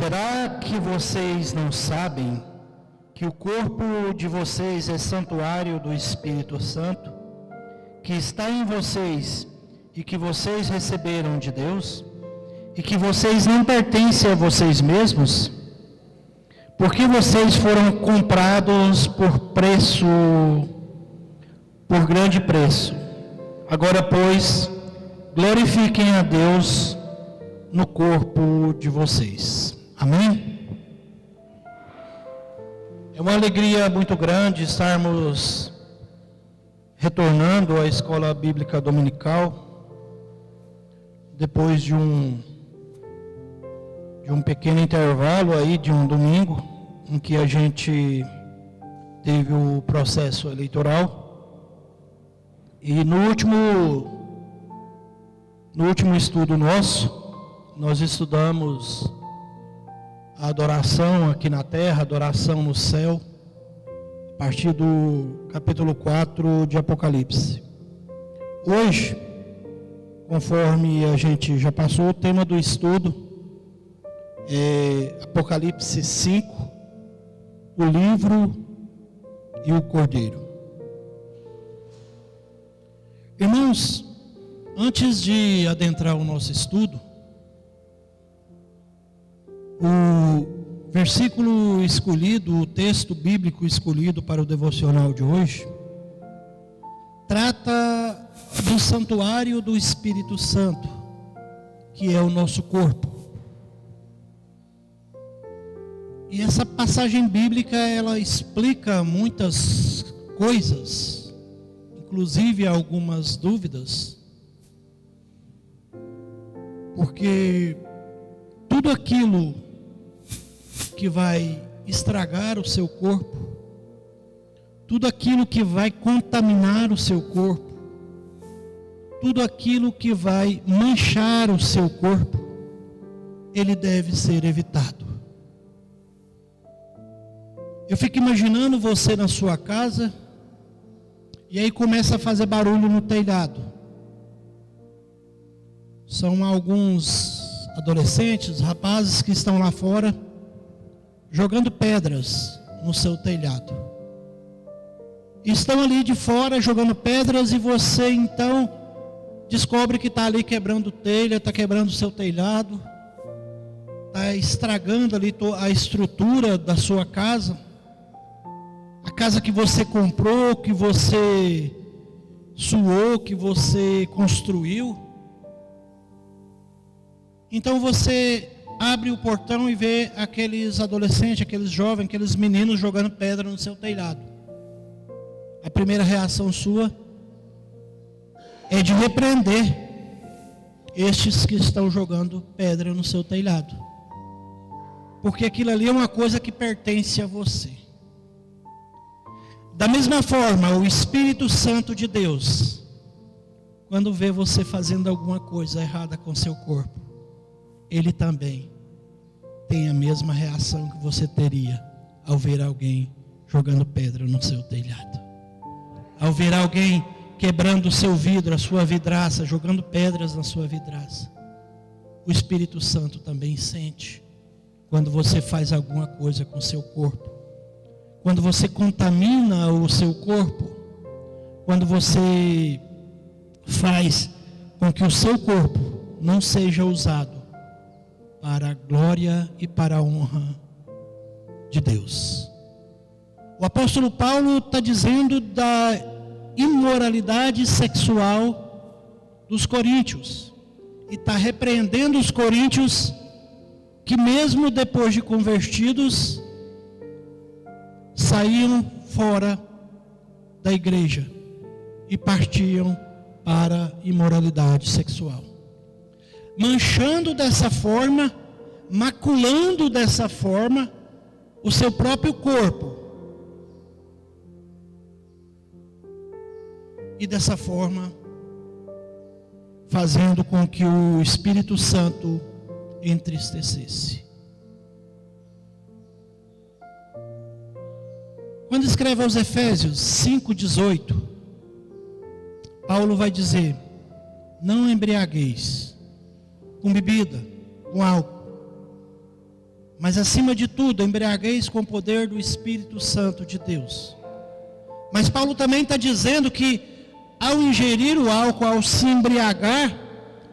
Será que vocês não sabem que o corpo de vocês é santuário do Espírito Santo, que está em vocês e que vocês receberam de Deus, e que vocês não pertencem a vocês mesmos? Porque vocês foram comprados por grande preço. Agora, pois, glorifiquem a Deus no corpo de vocês. Amém? É uma alegria muito grande estarmos retornando à escola bíblica dominical, depois de um pequeno intervalo aí de um domingo, em que a gente teve o processo eleitoral. E no último estudo nosso, nós estudamos a adoração aqui na terra, a adoração no céu, a partir do capítulo 4 de Apocalipse. Hoje, conforme a gente já passou, o tema do estudo é Apocalipse 5, o livro e o cordeiro. Irmãos, antes de adentrar o nosso estudo, o versículo escolhido, o texto bíblico escolhido para o devocional de hoje, trata do santuário do Espírito Santo, que é o nosso corpo. E essa passagem bíblica, ela explica muitas coisas, inclusive algumas dúvidas, porque tudo aquilo que vai estragar o seu corpo, tudo aquilo que vai contaminar o seu corpo, tudo aquilo que vai manchar o seu corpo, ele deve ser evitado. Eu fico imaginando você na sua casa, e aí começa a fazer barulho no telhado. São alguns adolescentes, rapazes que estão lá fora, jogando pedras no seu telhado. Estão ali de fora jogando pedras, e você então descobre que está ali quebrando telha, está quebrando o seu telhado, está estragando ali a estrutura da sua casa, a casa que você comprou, que você suou, que você construiu. Então você abre o portão e vê aqueles adolescentes, aqueles jovens, aqueles meninos jogando pedra no seu telhado. A primeira reação sua é de repreender estes que estão jogando pedra no seu telhado, porque aquilo ali é uma coisa que pertence a você. Da mesma forma, o Espírito Santo de Deus, quando vê você fazendo alguma coisa errada com seu corpo, ele também tem a mesma reação que você teria ao ver alguém jogando pedra no seu telhado, ao ver alguém quebrando o seu vidro, a sua vidraça, jogando pedras na sua vidraça. O Espírito Santo também sente quando você faz alguma coisa com o seu corpo, quando você contamina o seu corpo, quando você faz com que o seu corpo não seja usado para a glória e para a honra de Deus. O apóstolo Paulo está dizendo da imoralidade sexual dos coríntios, e está repreendendo os coríntios que mesmo depois de convertidos, saíam fora da igreja e partiam para a imoralidade sexual, manchando dessa forma, maculando dessa forma o seu próprio corpo, e dessa forma fazendo com que o Espírito Santo entristecesse. Quando escreve aos Efésios 5,18, Paulo vai dizer: não embriagueis com bebida, com álcool, Mas acima de tudo, embriagueis com o poder do Espírito Santo de Deus. Mas Paulo também está dizendo que ao ingerir o álcool, ao se embriagar,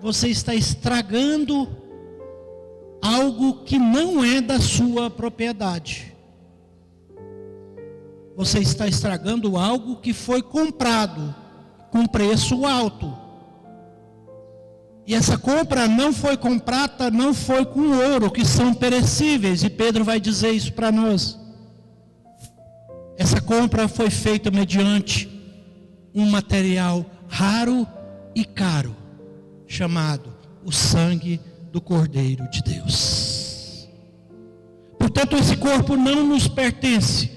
você está estragando algo que não é da sua propriedade. Você está estragando algo que foi comprado com preço alto. E essa compra não foi com prata, não foi com ouro, que são perecíveis. E Pedro vai dizer isso para nós. Essa compra foi feita mediante um material raro e caro, chamado o sangue do Cordeiro de Deus. Portanto, esse corpo não nos pertence,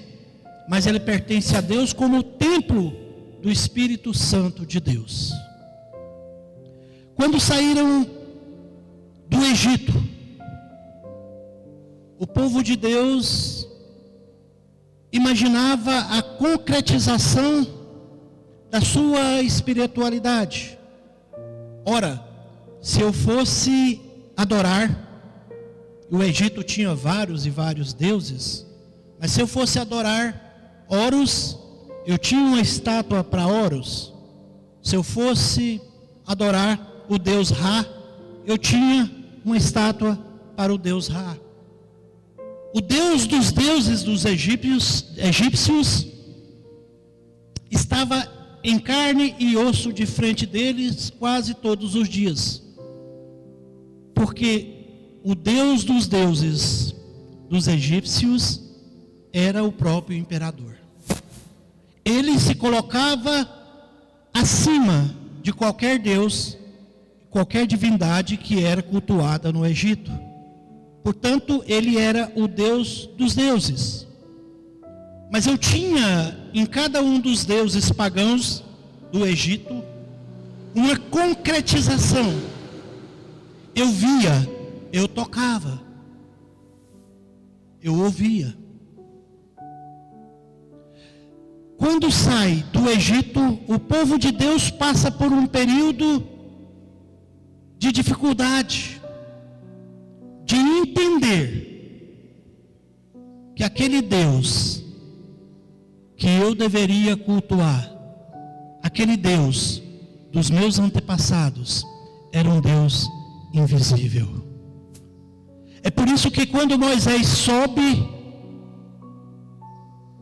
mas ele pertence a Deus como o templo do Espírito Santo de Deus. Quando saíram do Egito, o povo de Deus imaginava a concretização da sua espiritualidade. Ora, se eu fosse adorar, o Egito tinha vários e vários deuses, mas se eu fosse adorar Horus, eu tinha uma estátua para Horus. Se eu fosse adorar o deus Ra, eu tinha uma estátua para o deus Ra. O Deus dos deuses dos egípcios estava em carne e osso de frente deles quase todos os dias. Porque o Deus dos deuses dos egípcios era o próprio imperador. Ele se colocava acima de qualquer deus, qualquer divindade que era cultuada no Egito. Portanto, ele era o Deus dos deuses. Mas eu tinha em cada um dos deuses pagãos do Egito uma concretização. Eu via, eu tocava, eu ouvia. Quando sai do Egito, o povo de Deus passa por um período de dificuldade, de entender que aquele Deus que eu deveria cultuar, aquele Deus dos meus antepassados, era um Deus invisível. É por isso que quando Moisés sobe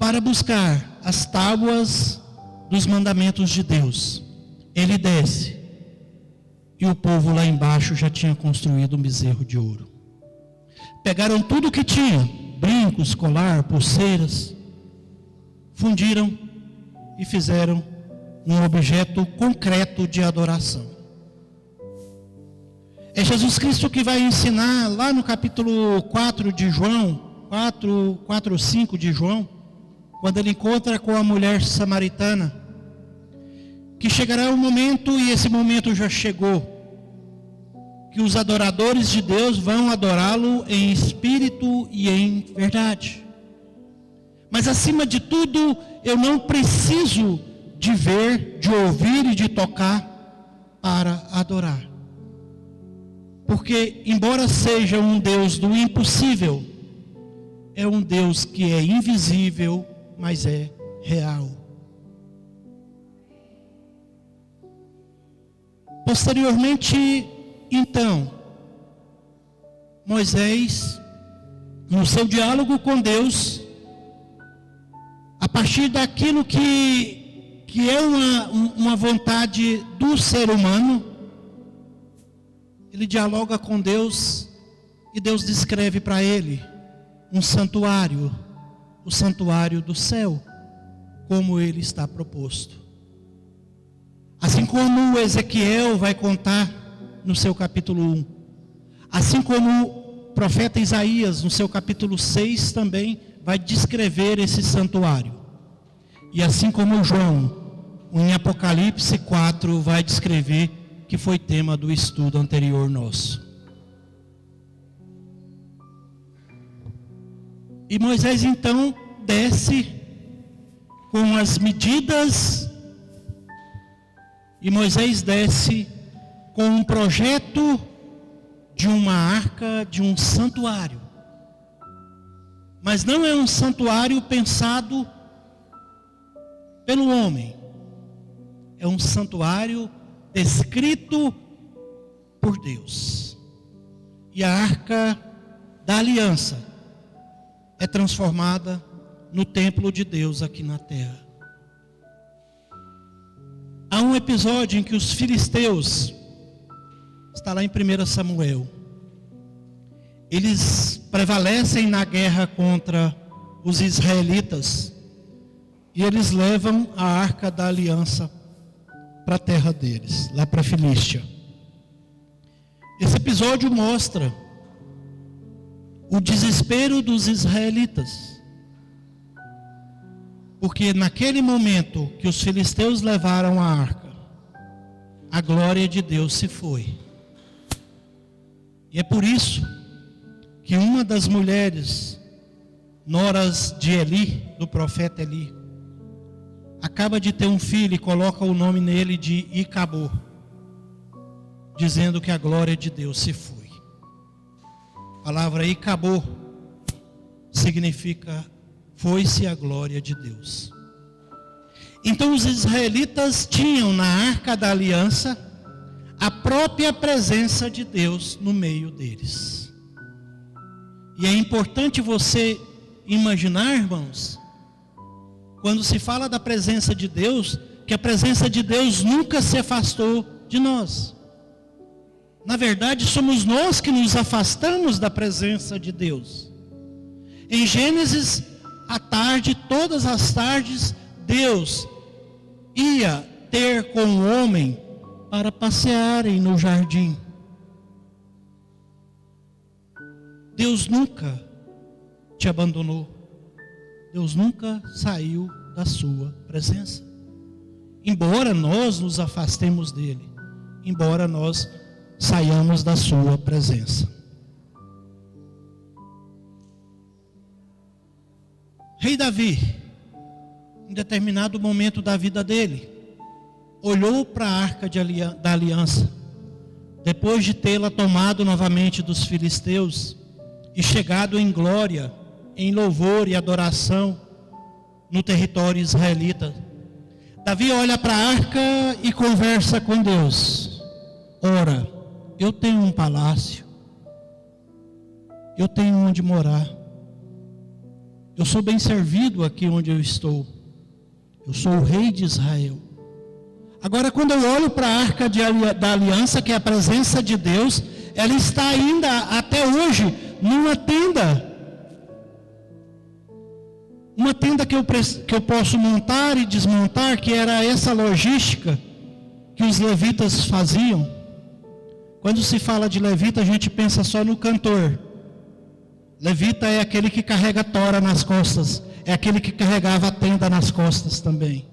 para buscar as tábuas dos mandamentos de Deus, ele desce, e o povo lá embaixo já tinha construído um bezerro de ouro. Pegaram tudo que tinha, brincos, colar, pulseiras, fundiram e fizeram um objeto concreto de adoração. É Jesus Cristo que vai ensinar lá no capítulo 4 de João, 4 ou 5 de João, quando ele encontra com a mulher samaritana, que chegará um momento, e esse momento já chegou, que os adoradores de Deus vão adorá-lo em espírito e em verdade. Mas acima de tudo, eu não preciso de ver, de ouvir e de tocar para adorar. Porque, embora seja um Deus do impossível, é um Deus que é invisível, mas é real. Posteriormente, então, Moisés, no seu diálogo com Deus, a partir daquilo que é uma vontade do ser humano, ele dialoga com Deus e Deus descreve para ele um santuário, o santuário do céu, como ele está proposto. Assim como Ezequiel vai contar no seu capítulo 1, assim como o profeta Isaías no seu capítulo 6 também vai descrever esse santuário. E assim como João, em Apocalipse 4, vai descrever, que foi tema do estudo anterior nosso. E Moisés então desce com as medidas, e Moisés desce com um projeto de uma arca, de um santuário. mas não é um santuário pensado pelo homem. É um santuário descrito por Deus. E a Arca da Aliança é transformada no templo de Deus aqui na terra. Há um episódio em que os filisteus, está lá em 1 Samuel, eles prevalecem na guerra contra os israelitas e eles levam a Arca da Aliança para a terra deles, lá para a Filístia. Esse episódio mostra o desespero dos israelitas, porque naquele momento que os filisteus levaram a arca, a glória de Deus se foi. E é por isso que uma das mulheres, noras de Eli, do profeta Eli, acaba de ter um filho e coloca o nome nele de Icabô, dizendo que a glória de Deus se foi. A palavra Icabô significa foi-se a glória de Deus. Então os israelitas tinham na Arca da Aliança a própria presença de Deus no meio deles. E é importante você imaginar, irmãos, quando se fala da presença de Deus, que a presença de Deus nunca se afastou de nós. Na verdade, somos nós que nos afastamos da presença de Deus. Em Gênesis, à tarde, todas as tardes, Deus ia ter com o homem para passearem no jardim. Deus nunca te abandonou. Deus nunca saiu da sua presença. Embora nós nos afastemos dele, embora nós saiamos da sua presença. Rei Davi, em determinado momento da vida dele, olhou para a Arca da Aliança, depois de tê-la tomado novamente dos filisteus e chegado em glória, em louvor e adoração no território israelita. Davi olha para a arca e conversa com Deus. Ora, eu tenho um palácio, eu tenho onde morar, eu sou bem servido aqui onde eu estou, eu sou o rei de Israel. Agora, quando eu olho para a Arca da Aliança, que é a presença de Deus, ela está ainda até hoje numa tenda. Uma tenda que eu posso montar e desmontar, que era essa logística que os levitas faziam. Quando se fala de levita, a gente pensa só no cantor. Levita é aquele que carrega a tora nas costas, é aquele que carregava a tenda nas costas também.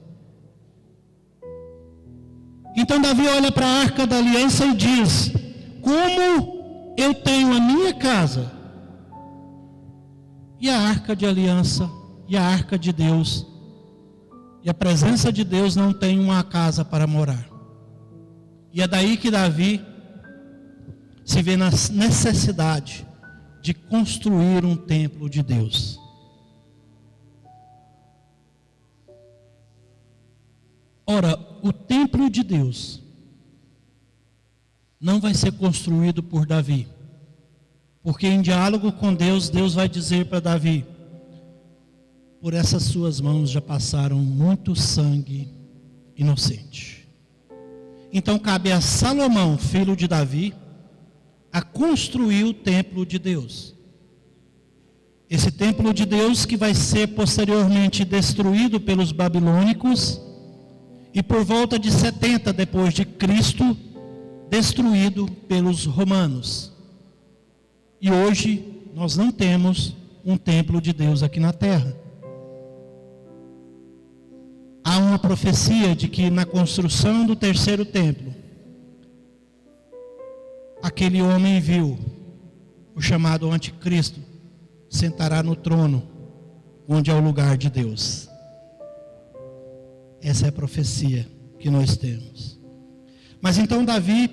Então Davi olha para a Arca da Aliança e diz: como eu tenho a minha casa e a Arca de Aliança e a Arca de Deus, e a presença de Deus não tem uma casa para morar. E é daí que Davi se vê na necessidade de construir um templo de Deus. Ora, o templo de Deus não vai ser construído por Davi, porque em diálogo com Deus, Deus vai dizer para Davi: por essas suas mãos já passaram muito sangue inocente. Então cabe a Salomão, filho de Davi, a construir o templo de Deus. Esse templo de Deus que vai ser posteriormente destruído pelos babilônicos e por volta de 70 depois de Cristo, destruído pelos romanos. E hoje nós não temos um templo de Deus aqui na terra. Há uma profecia de que na construção do terceiro templo, aquele homem viu o chamado anticristo sentará no trono, onde é o lugar de Deus. Essa é a profecia que nós temos. Mas então Davi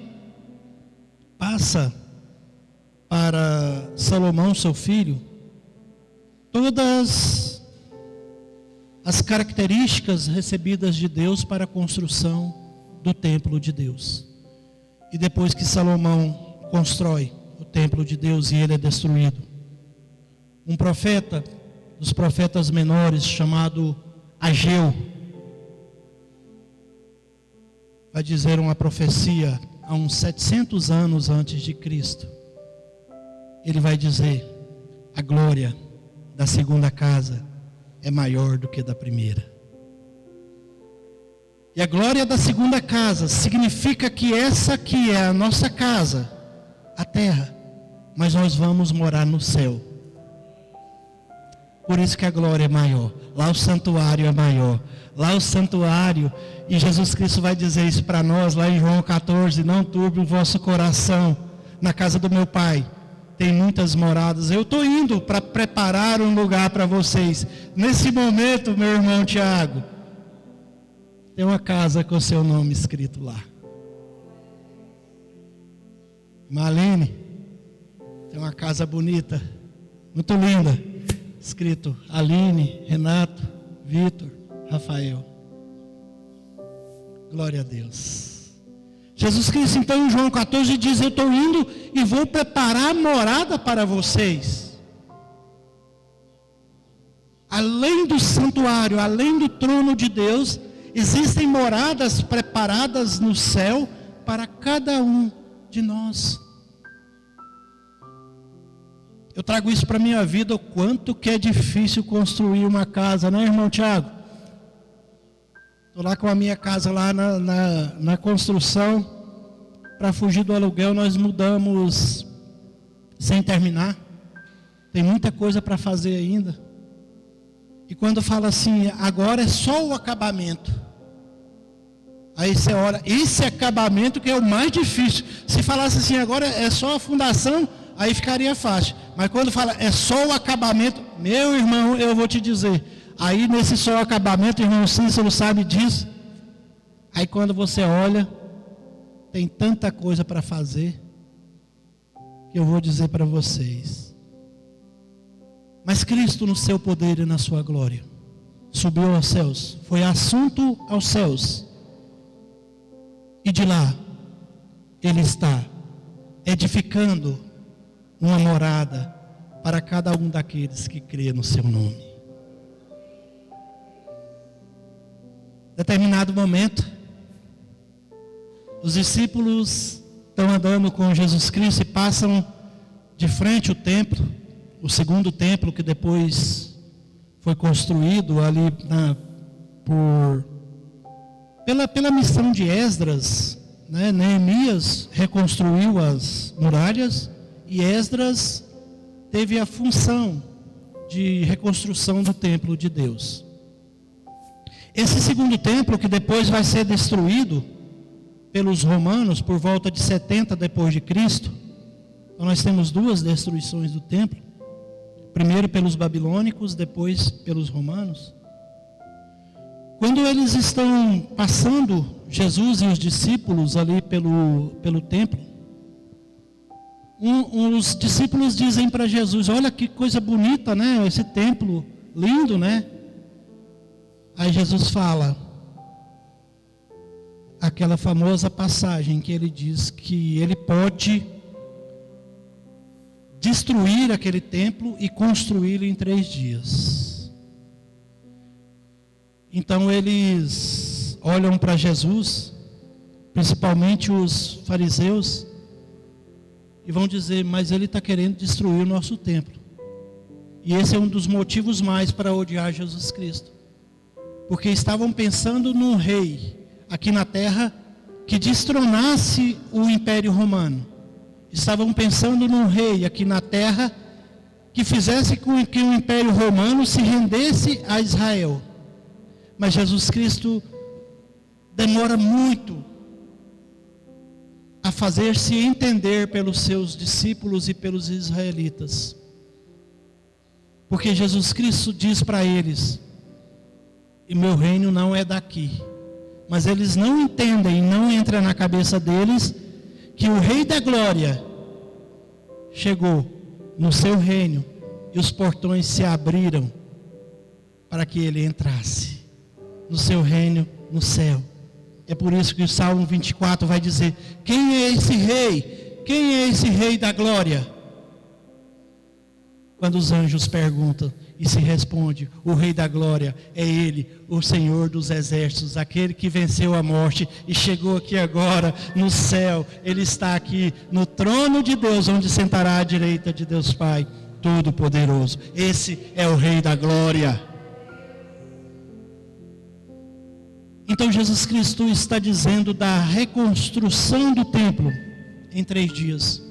passa para Salomão, seu filho, todas as características recebidas de Deus para a construção do templo de Deus. E depois que Salomão constrói o templo de Deus e ele é destruído, um profeta dos profetas menores chamado Ageu vai dizer uma profecia há uns 700 anos antes de Cristo. Ele vai dizer: a glória da segunda casa é maior do que da primeira. E a glória da segunda casa significa que essa aqui é a nossa casa, a terra, mas nós vamos morar no céu. Por isso que a glória é maior. Lá o santuário é maior. Lá o santuário, e Jesus Cristo vai dizer isso para nós, lá em João 14, não turbe o vosso coração, na casa do meu Pai tem muitas moradas. Eu estou indo para preparar um lugar para vocês. Nesse momento, meu irmão Tiago, tem uma casa com o seu nome escrito lá. Marlene, tem uma casa bonita, muito linda, escrito Aline, Renato, Vitor, Rafael. Glória a Deus. Jesus Cristo então em João 14 diz: eu estou indo e vou preparar morada para vocês. Além do santuário, além do trono de Deus, existem moradas preparadas no céu para cada um de nós. Eu trago isso para a minha vida, o quanto que é difícil construir uma casa, né, irmão Tiago? Estou lá com a minha casa lá na construção. Para fugir do aluguel, nós mudamos sem terminar. Tem muita coisa para fazer ainda. E quando fala assim, agora é só o acabamento. Aí você olha, esse acabamento que é o mais difícil. Se falasse assim, agora é só a fundação, aí ficaria fácil. Mas quando fala, é só o acabamento, meu irmão, eu vou te dizer. Aí nesse só o acabamento, irmão Cícero sabe disso. Aí quando você olha, tem tanta coisa para fazer, que eu vou dizer para vocês. Mas Cristo no seu poder e na sua glória, subiu aos céus, foi assunto aos céus. E de lá, Ele está edificando uma morada para cada um daqueles que crê no seu nome. Determinado momento, os discípulos estão andando com Jesus Cristo e passam de frente o templo, o segundo templo que depois foi construído ali pela missão de Esdras, né? Neemias reconstruiu as muralhas e Esdras teve a função de reconstrução do templo de Deus. Esse segundo templo, que depois vai ser destruído pelos romanos por volta de 70 depois de Cristo. Então nós temos duas destruições do templo. Primeiro pelos babilônicos, depois pelos romanos. Quando eles estão passando, Jesus e os discípulos ali pelo templo, os discípulos dizem para Jesus: olha que coisa bonita, né? Esse templo lindo, né? Aí Jesus fala aquela famosa passagem que ele diz que ele pode destruir aquele templo e construí-lo em 3 dias. Então eles olham para Jesus, principalmente os fariseus, e vão dizer: mas ele está querendo destruir o nosso templo. E esse é um dos motivos mais para odiar Jesus Cristo. Porque estavam pensando num rei aqui na terra que destronasse o Império Romano. Estavam pensando num rei aqui na terra que fizesse com que o Império Romano se rendesse a Israel. Mas Jesus Cristo demora muito a fazer-se entender pelos seus discípulos e pelos israelitas. Porque Jesus Cristo diz para eles: e meu reino não é daqui. Mas eles não entendem, não entra na cabeça deles que o Rei da Glória chegou no seu reino e os portões se abriram para que ele entrasse no seu reino, no céu. É por isso que o Salmo 24 vai dizer: quem é esse rei? Quem é esse rei da glória? Quando os anjos perguntam e se responde: o rei da glória é ele, o Senhor dos exércitos, aquele que venceu a morte e chegou aqui agora no céu. Ele está aqui no trono de Deus, onde sentará à direita de Deus Pai Todo-Poderoso. Esse é o rei da glória. Então Jesus Cristo está dizendo da reconstrução do templo em 3 dias.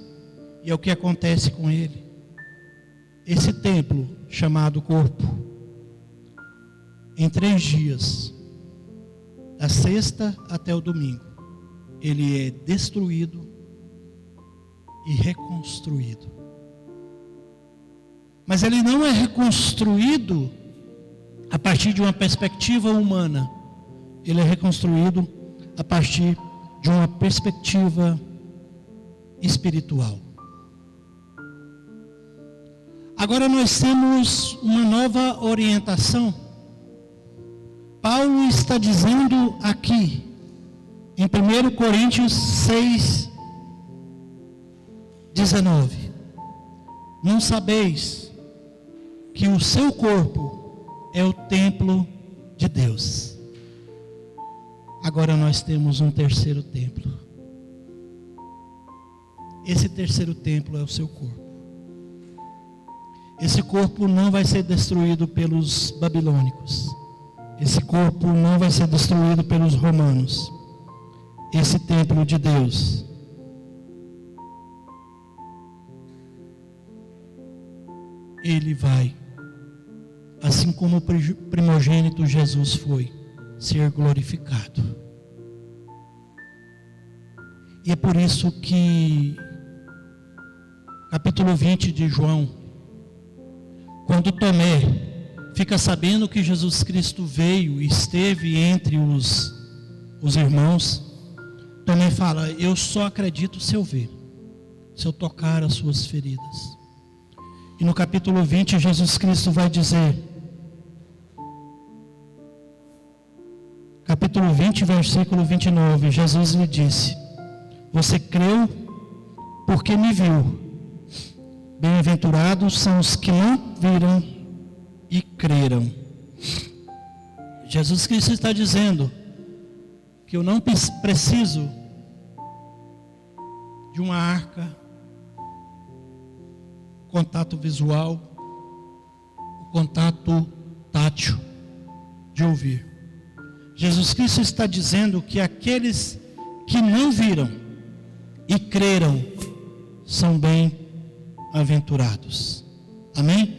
E é o que acontece com ele. Esse templo chamado corpo, em 3 dias, da sexta até o domingo, ele é destruído e reconstruído. Mas ele não é reconstruído a partir de uma perspectiva humana. Ele é reconstruído a partir de uma perspectiva espiritual. Agora nós temos uma nova orientação. Paulo está dizendo aqui, em 1 Coríntios 6, 19: não sabeis que o seu corpo é o templo de Deus. Agora nós temos um terceiro templo. Esse terceiro templo é o seu corpo. Esse corpo não vai ser destruído pelos babilônicos. Esse corpo não vai ser destruído pelos romanos. Esse templo de Deus ele vai, assim como o primogênito Jesus foi, ser glorificado. E é por isso que capítulo 20 de João, quando Tomé fica sabendo que Jesus Cristo veio e esteve entre os irmãos, Tomé fala: eu só acredito se eu ver, se eu tocar as suas feridas. E no capítulo 20 Jesus Cristo vai dizer, capítulo 20, versículo 29, Jesus lhe disse: você creu porque me viu. Bem-aventurados são os que não viram e creram. Jesus Cristo está dizendo que eu não preciso de uma arca, contato visual, o contato tátil de ouvir. Jesus Cristo está dizendo que aqueles que não viram e creram são bem-aventurados. Amém?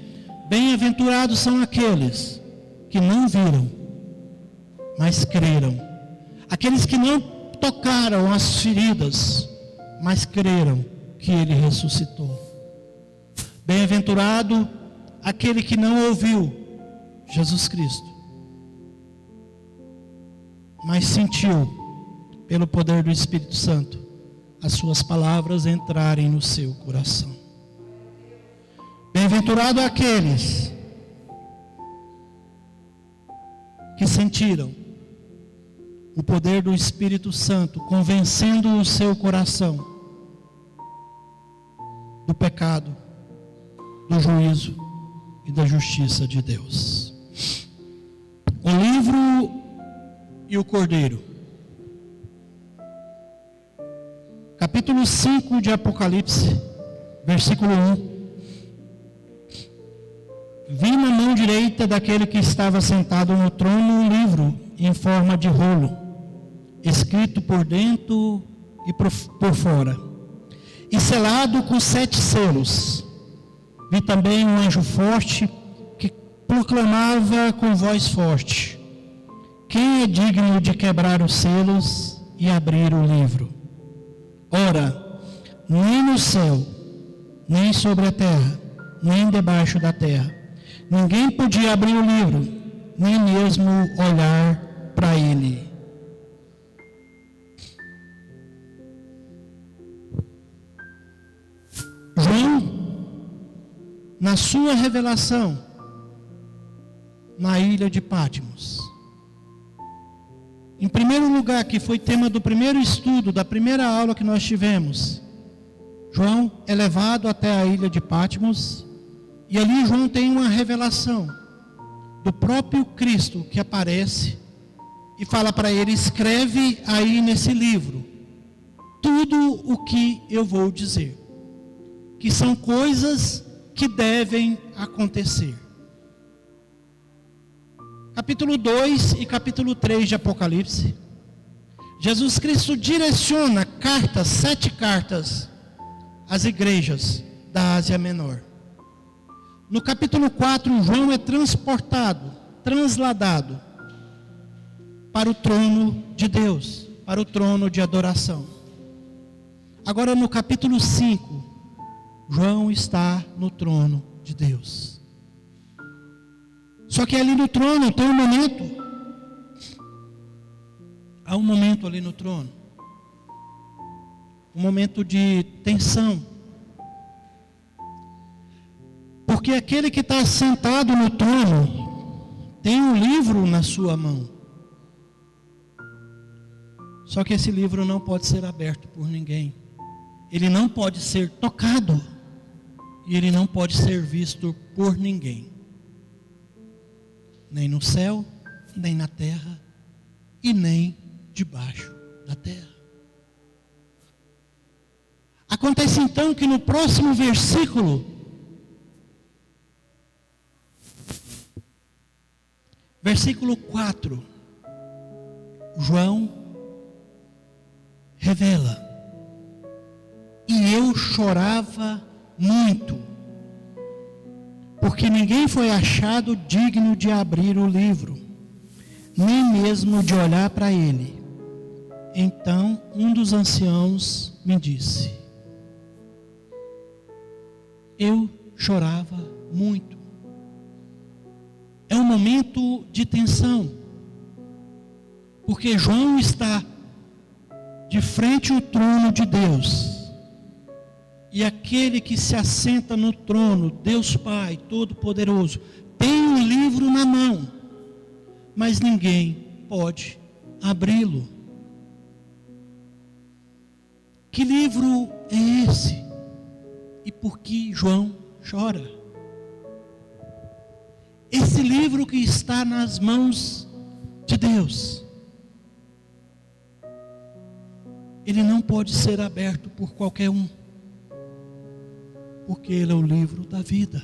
Bem-aventurados são aqueles que não viram, mas creram. Aqueles que não tocaram as feridas, mas creram que Ele ressuscitou. Bem-aventurado aquele que não ouviu Jesus Cristo, mas sentiu, pelo poder do Espírito Santo, as suas palavras entrarem no seu coração. Bem-aventurado aqueles que sentiram o poder do Espírito Santo convencendo o seu coração do pecado, do juízo e da justiça de Deus. O livro e o cordeiro. Capítulo 5 de Apocalipse, versículo 1. Vi na mão direita daquele que estava sentado no trono um livro em forma de rolo, escrito por dentro e por fora, e selado com 7 selos. Vi também um anjo forte que proclamava com voz forte: quem é digno de quebrar os selos e abrir o livro? Ora, nem no céu, nem sobre a terra, nem debaixo da terra, ninguém podia abrir o livro, nem mesmo olhar para ele. João na sua revelação na ilha de Patmos. Em primeiro lugar, que foi tema do primeiro estudo, da primeira aula que nós tivemos, João é levado até a ilha de Patmos, e ali João tem uma revelação do próprio Cristo que aparece e fala para ele: escreve aí nesse livro tudo o que eu vou dizer, que são coisas que devem acontecer. Capítulo 2 e capítulo 3 de Apocalipse, Jesus Cristo direciona cartas, 7 cartas, às igrejas da Ásia Menor. No capítulo 4, João é transladado para o trono de Deus, para o trono de adoração. Agora no capítulo 5, João está no trono de Deus. Só que ali no trono tem um momento. Há um momento ali no trono. Um momento de tensão. Porque aquele que está sentado no trono tem um livro na sua mão. Só que esse livro não pode ser aberto por ninguém. Ele não pode ser tocado. E ele não pode ser visto por ninguém. Nem no céu, nem na terra, e nem debaixo da terra. Acontece então que no próximo versículo, versículo 4, João revela: e eu chorava muito, porque ninguém foi achado digno de abrir o livro, nem mesmo de olhar para ele. Então um dos anciãos me disse: eu chorava muito. É um momento de tensão, porque João está de frente ao trono de Deus, e aquele que se assenta no trono, Deus Pai Todo-Poderoso, tem um livro na mão, mas ninguém pode abri-lo. Que livro é esse? E por que João chora? Esse livro que está nas mãos de Deus, ele não pode ser aberto por qualquer um, porque ele é o livro da vida.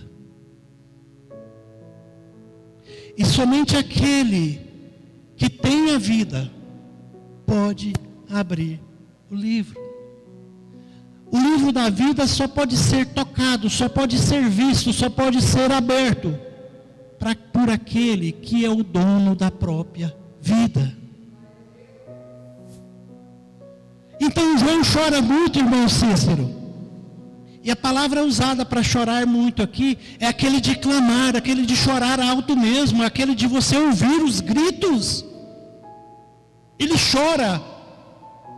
E somente aquele que tem a vida pode abrir o livro. O livro da vida só pode ser tocado, só pode ser visto, só pode ser aberto por aquele que é o dono da própria vida. Então João chora muito, irmão Cícero. E a palavra usada para chorar muito aqui é aquele de clamar, aquele de chorar alto mesmo, aquele de você ouvir os gritos. Ele chora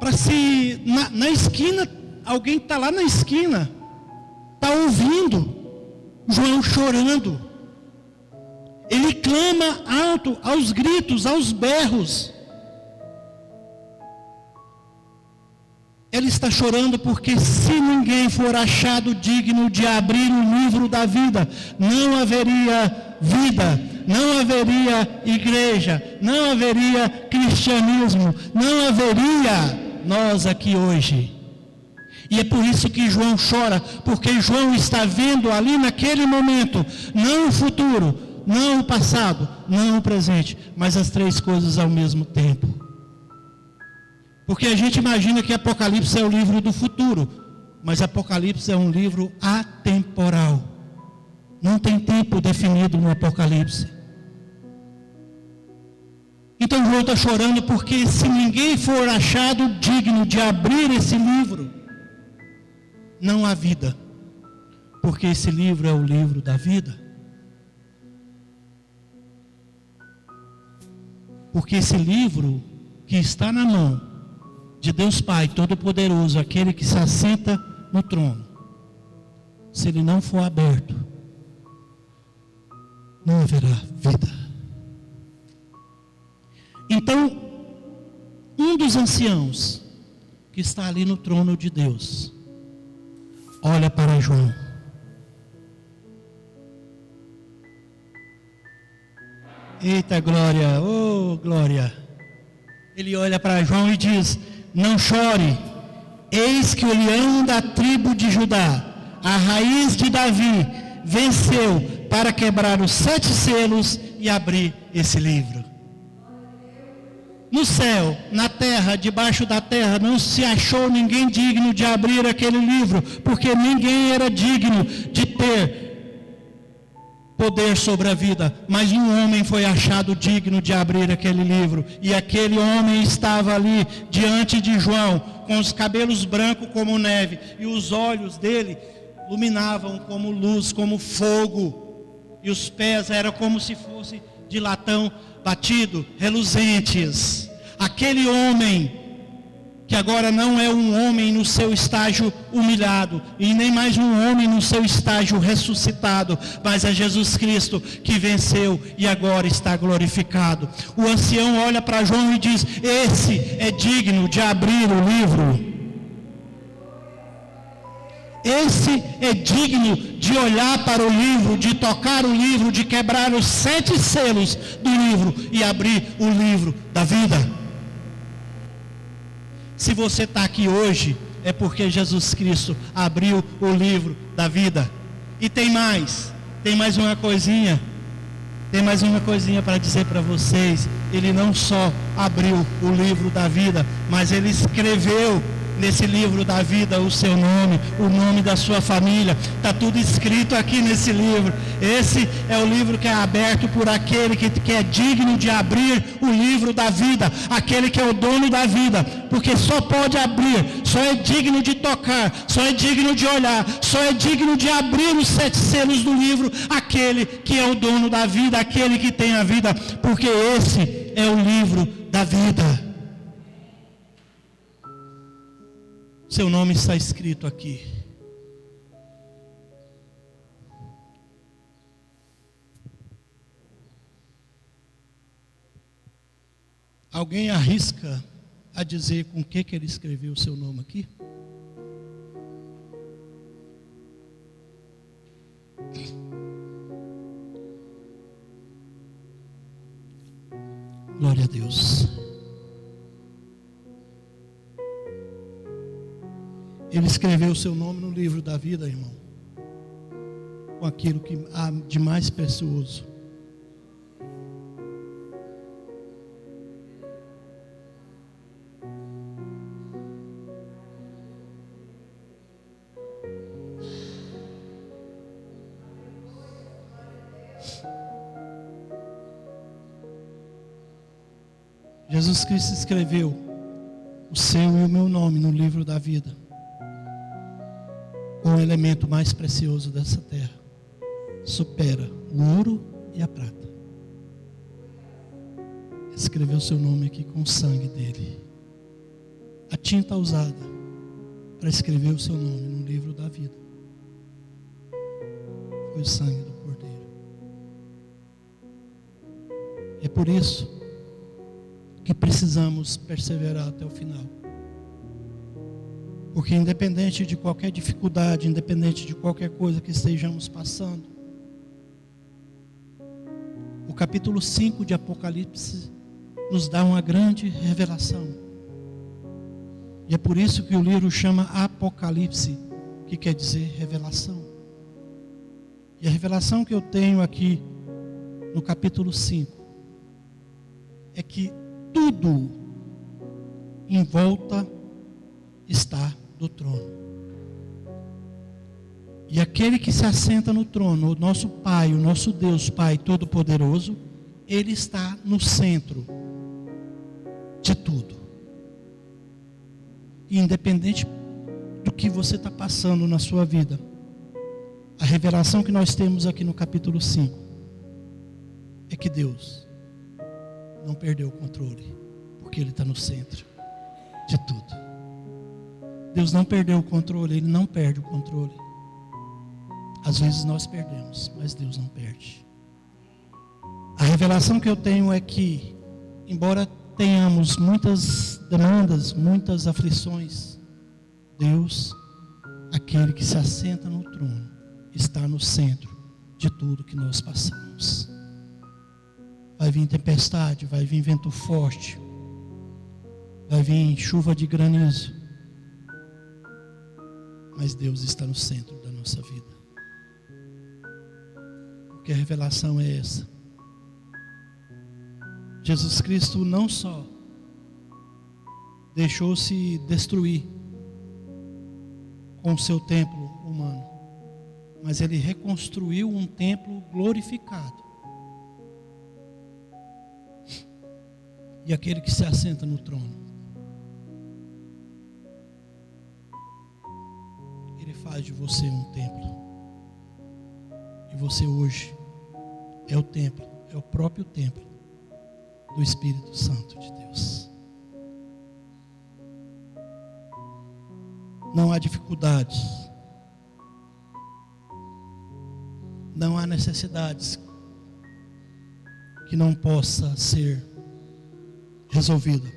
para se na esquina, alguém está lá na esquina, está ouvindo João chorando. Ele clama alto, aos gritos, aos berros. Ele está chorando porque se ninguém for achado digno de abrir o livro da vida, não haveria vida, não haveria igreja, não haveria cristianismo, não haveria nós aqui hoje. E é por isso que João chora, porque João está vendo ali naquele momento, não o futuro, não o passado, não o presente, mas as 3 coisas ao mesmo tempo. Porque a gente imagina que Apocalipse é o livro do futuro, mas Apocalipse é um livro atemporal. Não tem tempo definido no Apocalipse. Então João está chorando porque se ninguém for achado digno de abrir esse livro, não há vida. Porque esse livro é o livro da vida. Porque esse livro que está na mão de Deus Pai Todo-Poderoso, aquele que se assenta no trono, se ele não for aberto, não haverá vida. Então, um dos anciãos que está ali no trono de Deus olha para João. Eita glória, oh glória. Ele olha para João e diz: não chore, eis que o leão da tribo de Judá, a raiz de Davi, venceu para quebrar os 7 selos e abrir esse livro. No céu, na terra, debaixo da terra, não se achou ninguém digno de abrir aquele livro, porque ninguém era digno de ter poder sobre a vida, mas um homem foi achado digno de abrir aquele livro, e aquele homem estava ali diante de João, com os cabelos brancos como neve, e os olhos dele iluminavam como luz, como fogo, e os pés eram como se fosse de latão batido, reluzentes. Aquele homem, que agora não é um homem no seu estágio humilhado, e nem mais um homem no seu estágio ressuscitado, mas é Jesus Cristo que venceu e agora está glorificado. O ancião olha para João e diz: esse é digno de abrir o livro. Esse é digno de olhar para o livro, de tocar o livro, de quebrar os 7 selos do livro e abrir o livro da vida. Se você está aqui hoje, é porque Jesus Cristo abriu o livro da vida. E tem mais uma coisinha. Tem mais uma coisinha para dizer para vocês. Ele não só abriu o livro da vida, mas ele escreveu nesse livro da vida o seu nome, o nome da sua família. Está tudo escrito aqui nesse livro. Esse é o livro que é aberto por aquele que é digno de abrir o livro da vida, aquele que é o dono da vida, porque só pode abrir, só é digno de tocar, só é digno de olhar, só é digno de abrir os 7 selos do livro, aquele que é o dono da vida, aquele que tem a vida, porque esse é o livro da vida. Seu nome está escrito aqui. Alguém arrisca a dizer com que ele escreveu o seu nome aqui? Glória a Deus. Ele escreveu o seu nome no livro da vida, irmão, com aquilo que há de mais precioso. Jesus Cristo escreveu o seu e o meu nome no livro da vida, o elemento mais precioso dessa terra. Supera o ouro e a prata. Escreveu seu nome aqui com o sangue dele. A tinta usada para escrever o seu nome no livro da vida foi o sangue do Cordeiro. É por isso que precisamos perseverar até o final. Porque independente de qualquer dificuldade, independente de qualquer coisa que estejamos passando, o capítulo 5 de Apocalipse nos dá uma grande revelação. E é por isso que o livro chama Apocalipse, que quer dizer revelação. E a revelação que eu tenho aqui no capítulo 5 é que tudo em volta está do trono. E aquele que se assenta no trono, o nosso Pai, o nosso Deus Pai Todo-Poderoso, Ele está no centro de tudo. E independente do que você está passando na sua vida, a revelação que nós temos aqui no capítulo 5 é que Deus não perdeu o controle, porque Ele está no centro de tudo. Deus não perdeu o controle, Ele não perde o controle. Às vezes nós perdemos, mas Deus não perde. revelação que eu tenho é que, embora tenhamos muitas demandas, muitas aflições, Deus, aquele que se assenta no trono, está no centro de tudo que nós passamos. Vai vir tempestade, vai vir vento forte, vai vir chuva de granizo, mas Deus está no centro da nossa vida. Porque a revelação é essa. Jesus Cristo não só deixou-se destruir com o seu templo humano, mas ele reconstruiu um templo glorificado. E aquele que se assenta no trono, ele faz de você um templo. E você hoje é o templo, é o próprio templo do Espírito Santo de Deus. Não há dificuldades, não há necessidades que não possa ser resolvida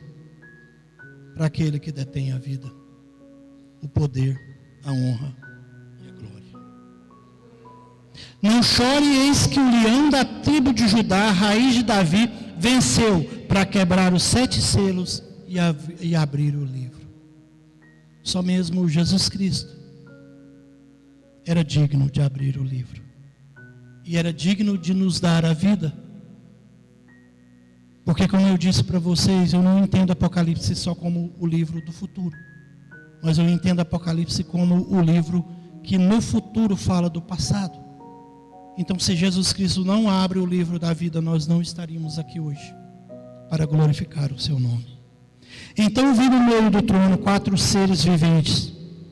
para aquele que detém a vida, o poder, a honra e a glória. Não chore, eis que o leão da tribo de Judá, a raiz de Davi, venceu para quebrar os 7 selos e abrir o livro. Só mesmo Jesus Cristo era digno de abrir o livro. E era digno de nos dar a vida. Porque, como eu disse para vocês, eu não entendo Apocalipse só como o livro do futuro. Mas eu entendo Apocalipse como o livro que no futuro fala do passado. Então, se Jesus Cristo não abre o livro da vida, nós não estaríamos aqui hoje para glorificar o seu nome. Então vi no meio do trono 4 seres viventes,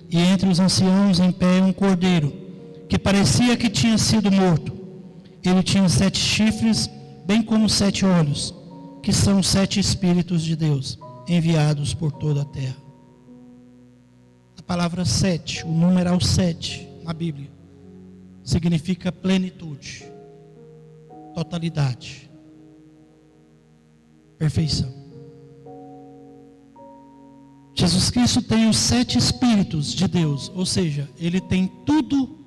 e entre os anciãos em pé um cordeiro, que parecia que tinha sido morto. Ele tinha 7 chifres, bem como 7 olhos, que são 7 Espíritos de Deus, enviados por toda a terra. A palavra 7, o numeral 7 na Bíblia, significa plenitude, totalidade, perfeição. Jesus Cristo tem os 7 Espíritos de Deus, ou seja, Ele tem tudo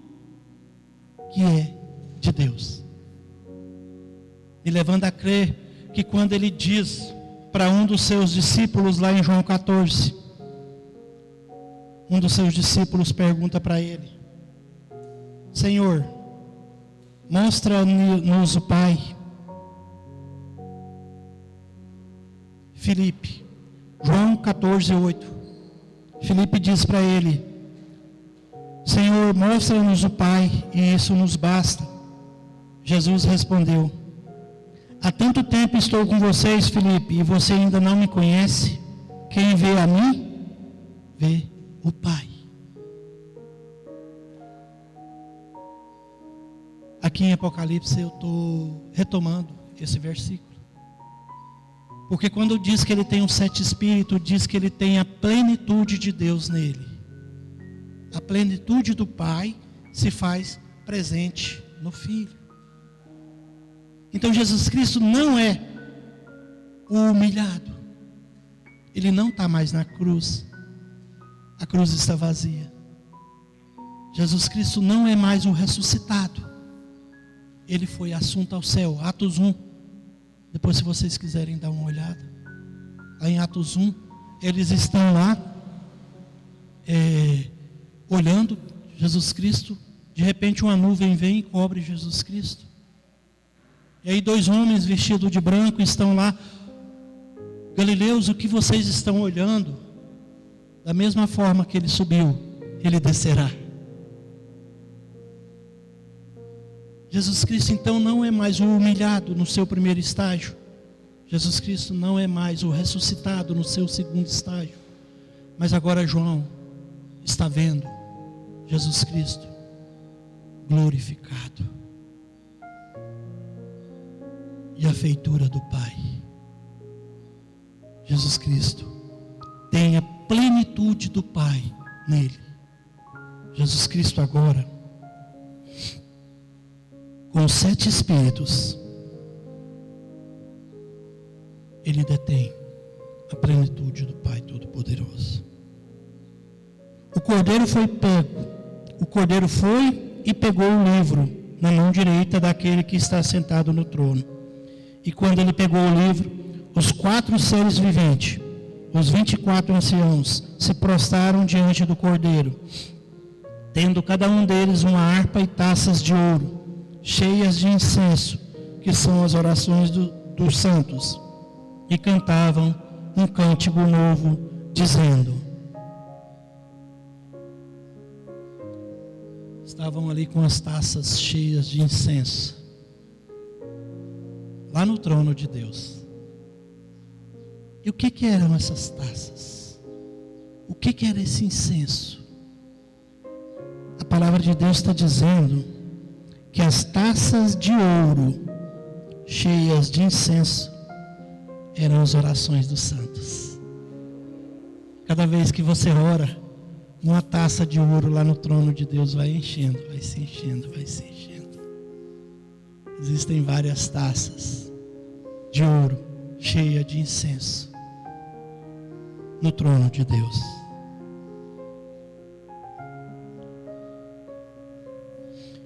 que é de Deus. Me levando a crer que quando Ele diz para um dos seus discípulos lá em João 14, um dos seus discípulos pergunta para Ele: Senhor, mostra-nos o Pai. Filipe, João 14, 8. Filipe diz para ele: Senhor, mostra-nos o Pai, e isso nos basta. Jesus respondeu: há tanto tempo estou com vocês, Filipe, e você ainda não me conhece? Quem vê a mim, vê o Pai. Aqui em Apocalipse eu estou retomando esse versículo. Porque quando diz que ele tem os 7 Espíritos, diz que ele tem a plenitude de Deus nele. A plenitude do Pai se faz presente no Filho. Então Jesus Cristo não é o humilhado. Ele não está mais na cruz. A cruz está vazia. Jesus Cristo não é mais o ressuscitado. Ele foi assunto ao céu. Atos 1. Depois, se vocês quiserem dar uma olhada, lá em Atos 1, eles estão lá olhando Jesus Cristo. De repente uma nuvem vem e cobre Jesus Cristo. E aí 2 homens vestidos de branco estão lá: Galileus, o que vocês estão olhando? Da mesma forma que ele subiu, ele descerá. Jesus Cristo então não é mais o humilhado no seu primeiro estágio. Jesus Cristo não é mais o ressuscitado no seu segundo estágio. Mas agora João está vendo Jesus Cristo glorificado. E a feitura do Pai. Jesus Cristo tem a plenitude do Pai nele. Jesus Cristo agora, com 7 Espíritos, Ele detém a plenitude do Pai Todo-Poderoso. O cordeiro foi pego. O cordeiro foi e pegou o livro na mão direita daquele que está sentado no trono. E quando ele pegou o livro, os 4 seres viventes, os 24 anciãos, se prostraram diante do cordeiro, tendo cada um deles uma harpa e taças de ouro, cheias de incenso, que são as orações dos santos, e cantavam um cântico novo, dizendo... Estavam ali com as taças cheias de incenso, lá no trono de Deus. E o que eram essas taças? O que era esse incenso? A palavra de Deus está dizendo que as taças de ouro cheias de incenso eram as orações dos santos. Cada vez que você ora, uma taça de ouro lá no trono de Deus vai enchendo, vai se enchendo, vai se enchendo. Existem várias taças de ouro cheia de incenso no trono de Deus.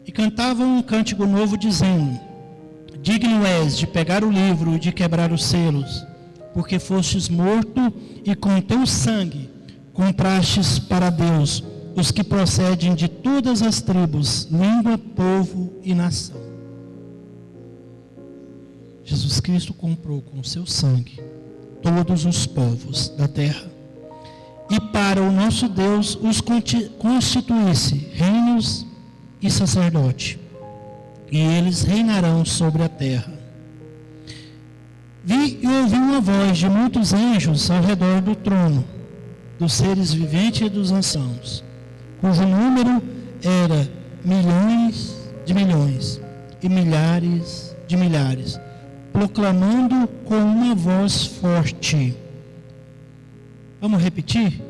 E cantavam um cântico novo dizendo: digno és de pegar o livro e de quebrar os selos, porque fostes morto e com teu sangue comprastes para Deus os que procedem de todas as tribos, língua, povo e nação. Jesus Cristo comprou com seu sangue todos os povos da terra, e para o nosso Deus os constituísse reinos e sacerdote, e eles reinarão sobre a terra. Vi e ouvi uma voz de muitos anjos ao redor do trono, dos seres viventes e dos anciãos, cujo número era milhões de milhões e milhares de milhares, proclamando com uma voz forte. Vamos repetir?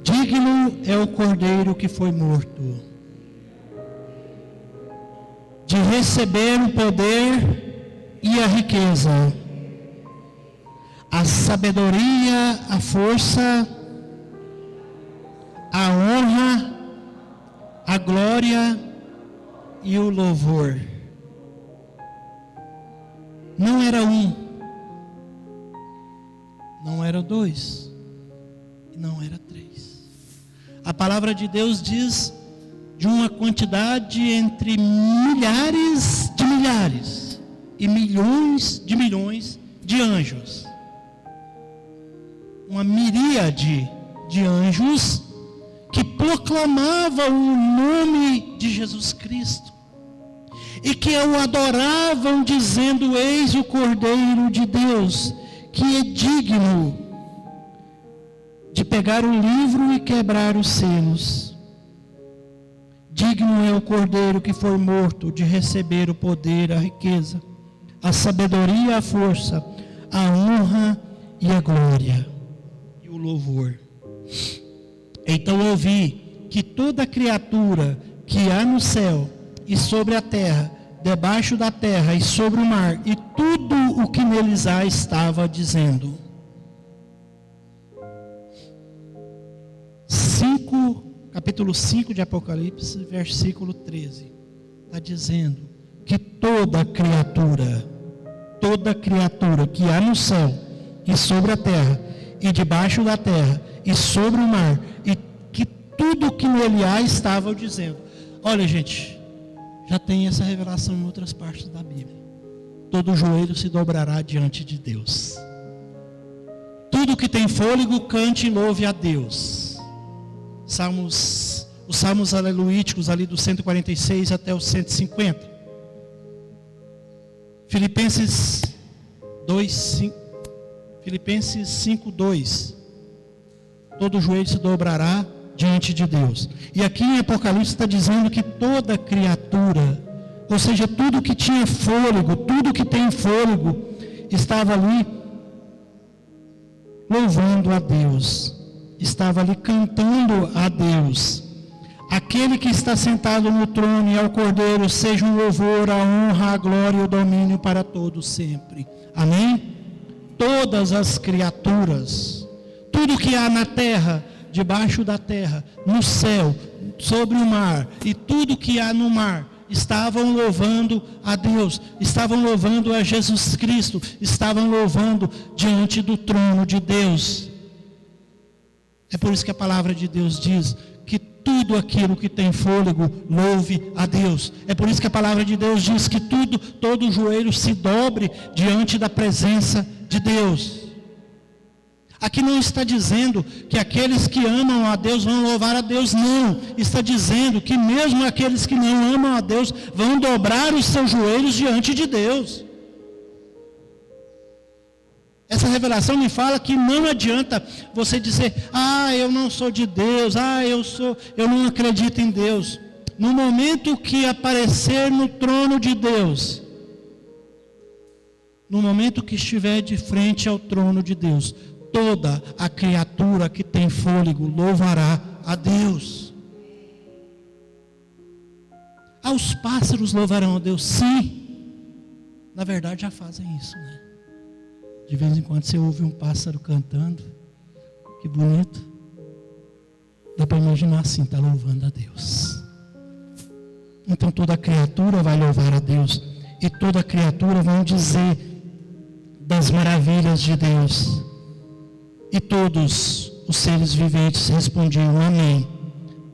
Digno é o cordeiro que foi morto de receber o poder e a riqueza, a sabedoria, a força, a honra, a glória e o louvor. Não era um, não era dois, e não era três. A palavra de Deus diz de uma quantidade entre milhares de milhares e milhões de anjos. Uma miríade de anjos que proclamavam o nome de Jesus Cristo e que o adoravam dizendo: eis o Cordeiro de Deus, que é digno de pegar o livro e quebrar os selos. Digno é o Cordeiro que foi morto de receber o poder, a riqueza, a sabedoria, a força, a honra e a glória e o louvor. Então ouvi que toda criatura que há no céu e sobre a terra, debaixo da terra e sobre o mar, e tudo o que neles há, estava dizendo. Capítulo 5 de Apocalipse, versículo 13, está dizendo que toda criatura que há no céu e sobre a terra, e debaixo da terra, e sobre o mar, e que tudo o que nele há, estava dizendo. Olha, gente, já tem essa revelação em outras partes da Bíblia. Todo joelho se dobrará diante de Deus. Tudo que tem fôlego, cante e louve a Deus. Os salmos aleluíticos ali do 146 até o 150. Filipenses 5:2. Todo joelho se dobrará diante de Deus. E aqui em Apocalipse está dizendo que toda criatura, ou seja, tudo que tinha fôlego, tudo que tem fôlego, estava ali louvando a Deus, estava ali cantando a Deus. Aquele que está sentado no trono e ao Cordeiro, seja o louvor, a honra, a glória e o domínio para todos sempre. Amém? todas as criaturas, tudo que há na terra, debaixo da terra, no céu, sobre o mar e tudo que há no mar, estavam louvando a Deus, estavam louvando a Jesus Cristo, estavam louvando diante do trono de Deus. É por isso que a palavra de Deus diz que tudo aquilo que tem fôlego louve a Deus. É por isso que a palavra de Deus diz que todo joelho se dobre diante da presença de Deus. Aqui não está dizendo que aqueles que amam a Deus vão louvar a Deus, não. Está dizendo que mesmo aqueles que não amam a Deus vão dobrar os seus joelhos diante de Deus. Essa revelação me fala que não adianta você dizer: eu não sou de Deus, eu não acredito em Deus. No momento que aparecer no trono de Deus, no momento que estiver de frente ao trono de Deus, toda a criatura que tem fôlego louvará a Deus. Os pássaros louvarão a Deus, sim. Na verdade já fazem isso, né? De vez em quando você ouve um pássaro cantando, que bonito. Dá para imaginar assim, está louvando a Deus. Então toda criatura vai louvar a Deus, e toda criatura vai dizer das maravilhas de Deus. E todos os seres viventes respondiam amém.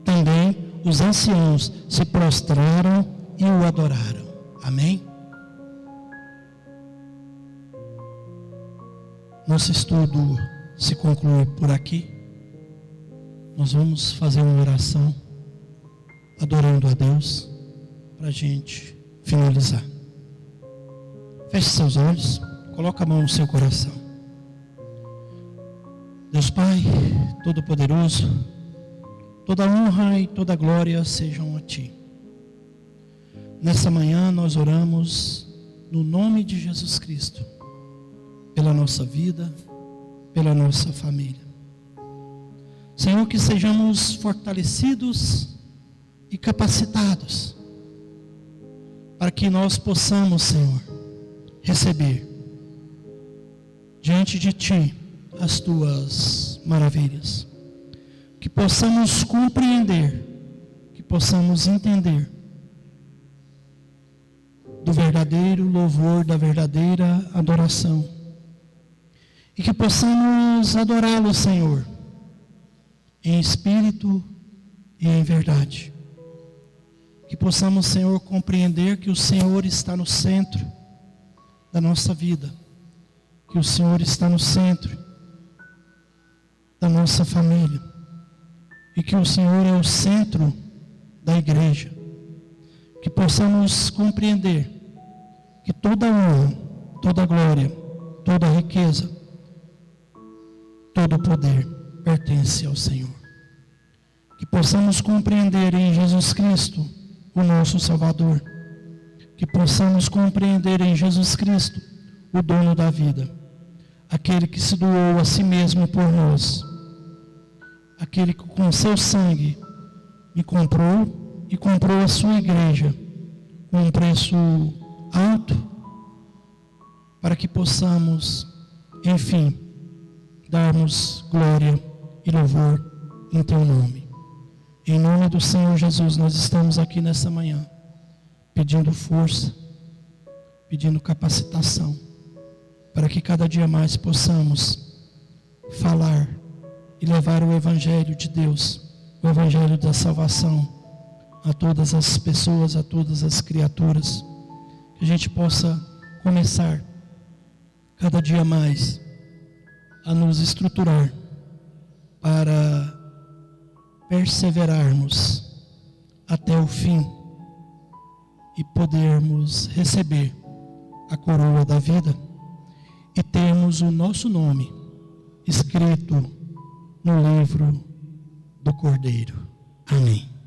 Também os anciãos se prostraram e o adoraram. Amém? Nosso estudo se conclui por aqui. Nós vamos fazer uma oração adorando a Deus para a gente finalizar. Feche seus olhos, coloque a mão no seu coração. Deus Pai Todo-Poderoso, toda honra e toda glória sejam a Ti. Nessa manhã nós oramos no nome de Jesus Cristo, pela nossa vida, pela nossa família. Senhor, que sejamos fortalecidos e capacitados, para que nós possamos, Senhor, receber diante de Ti as Tuas maravilhas, que possamos compreender, que possamos entender do verdadeiro louvor, da verdadeira adoração, e que possamos adorá-lo, Senhor, em espírito e em verdade. Que possamos, Senhor, compreender que o Senhor está no centro da nossa vida, que o Senhor está no centro da nossa família, e que o Senhor é o centro da igreja. Que possamos compreender que toda honra, toda glória, toda riqueza, todo poder pertence ao Senhor. Que possamos compreender em Jesus Cristo, o nosso Salvador. Que possamos compreender em Jesus Cristo, o dono da vida, aquele que se doou a si mesmo por nós, aquele que com seu sangue me comprou e comprou a sua igreja com um preço alto, para que possamos, enfim, darmos glória e louvor em Teu nome. Em nome do Senhor Jesus, nós estamos aqui nessa manhã, pedindo força, pedindo capacitação, para que cada dia mais possamos falar e levar o Evangelho de Deus, o Evangelho da salvação, a todas as pessoas, a todas as criaturas. Que a gente possa começar cada dia mais a nos estruturar para perseverarmos até o fim e podermos receber a coroa da vida e termos o nosso nome escrito no livro do Cordeiro. Amém.